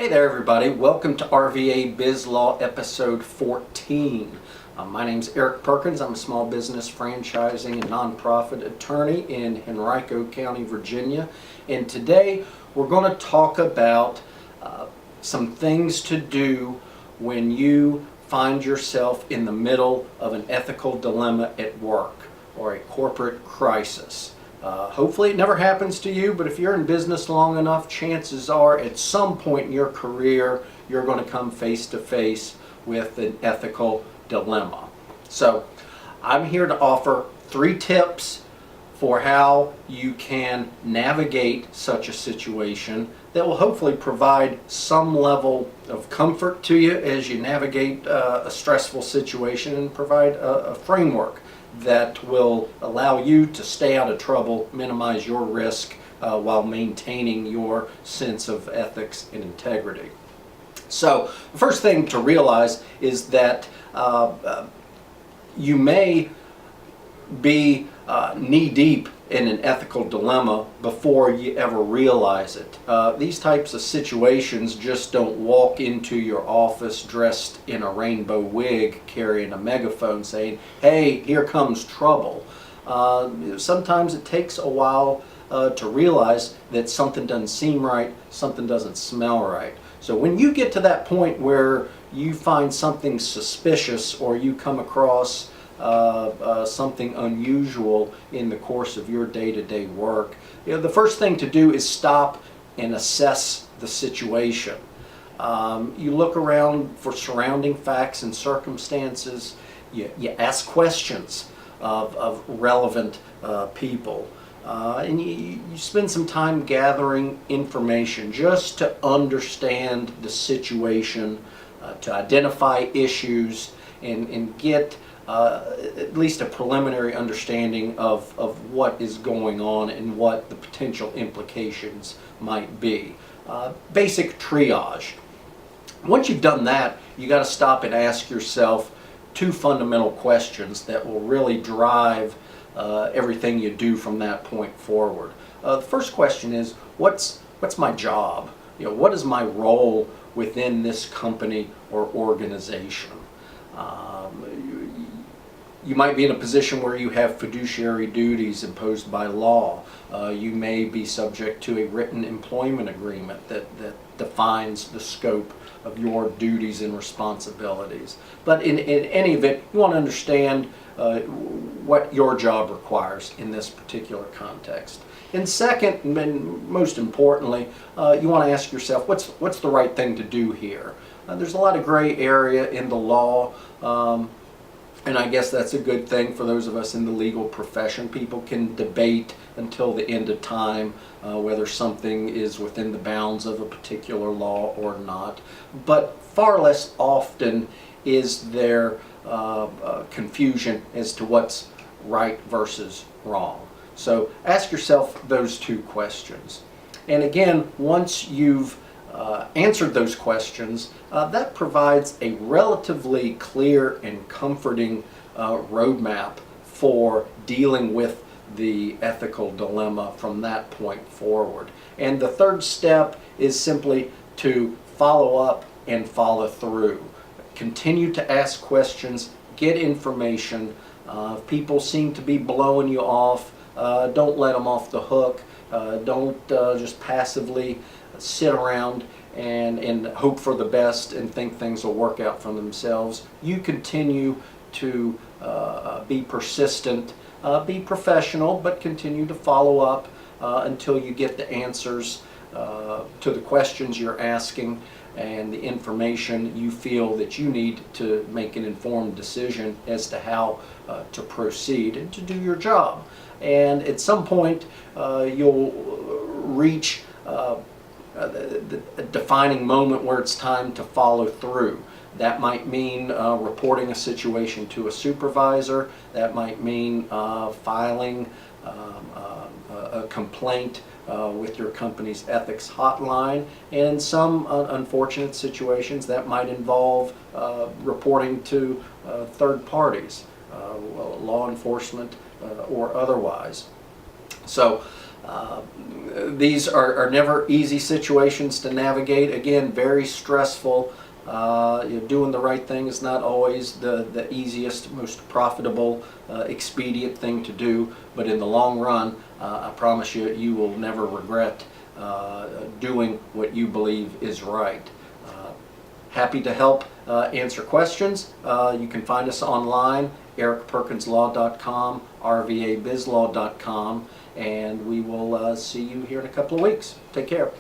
Hey there everybody, welcome to RVA BizLaw episode 14. My name's Eric Perkins. I'm a small business franchising and nonprofit attorney in Henrico County, Virginia. And today we're going to talk about some things to do when you find yourself in the middle of an ethical dilemma at work or a corporate crisis. Hopefully it never happens to you, but if you're in business long enough, chances are at some point in your career you're going to come face to face with an ethical dilemma. So I'm here to offer 3 tips for how you can navigate such a situation that will hopefully provide some level of comfort to you as you navigate a stressful situation, and provide a framework that will allow you to stay out of trouble, minimize your risk while maintaining your sense of ethics and integrity. So the first thing to realize is that you may be knee-deep in an ethical dilemma before you ever realize it. These types of situations just don't walk into your office dressed in a rainbow wig carrying a megaphone saying, "Hey, here comes trouble." Sometimes it takes a while to realize that something doesn't seem right, something doesn't smell right. So when you get to that point where you find something suspicious or you come across something unusual in the course of your day-to-day work, the first thing to do is stop and assess the situation. You look around for surrounding facts and circumstances. You ask questions of relevant people. And you spend some time gathering information just to understand the situation, to identify issues, and get at least a preliminary understanding of what is going on and what the potential implications might be. Basic triage. Once you've done that, you got to stop and ask yourself 2 fundamental questions that will really drive everything you do from that point forward. The first question is, what's my job? What is my role within this company or organization? You might be in a position where you have fiduciary duties imposed by law. You may be subject to a written employment agreement that defines the scope of your duties and responsibilities. But in any event, you want to understand what your job requires in this particular context. And second, and most importantly, you want to ask yourself, what's the right thing to do here? There's a lot of gray area in the law. And I guess that's a good thing for those of us in the legal profession. People can debate until the end of time whether something is within the bounds of a particular law or not. But far less often is there confusion as to what's right versus wrong. So ask yourself those 2 questions. And again, once you've answered those questions, that provides a relatively clear and comforting roadmap for dealing with the ethical dilemma from that point forward. And the third step is simply to follow up and follow through. Continue to ask questions, get information. If people seem to be blowing you off, don't let them off the hook. Don't just passively sit around and hope for the best and think things will work out for themselves. You continue to be persistent, be professional, but continue to follow up until you get the answers to the questions you're asking and the information you feel that you need to make an informed decision as to how to proceed and to do your job. And at some point you'll reach the defining moment where it's time to follow through. That might mean reporting a situation to a supervisor. That might mean filing a complaint with your company's ethics hotline. And in some unfortunate situations, that might involve reporting to third parties, law enforcement or otherwise. So These are never easy situations to navigate. Again, very stressful. Doing the right thing is not always the easiest, most profitable, expedient thing to do, but in the long run, I promise you, you will never regret doing what you believe is right. Happy to help answer questions. You can find us online, ericperkinslaw.com, rvabizlaw.com, and we will see you here in a couple of weeks. Take care.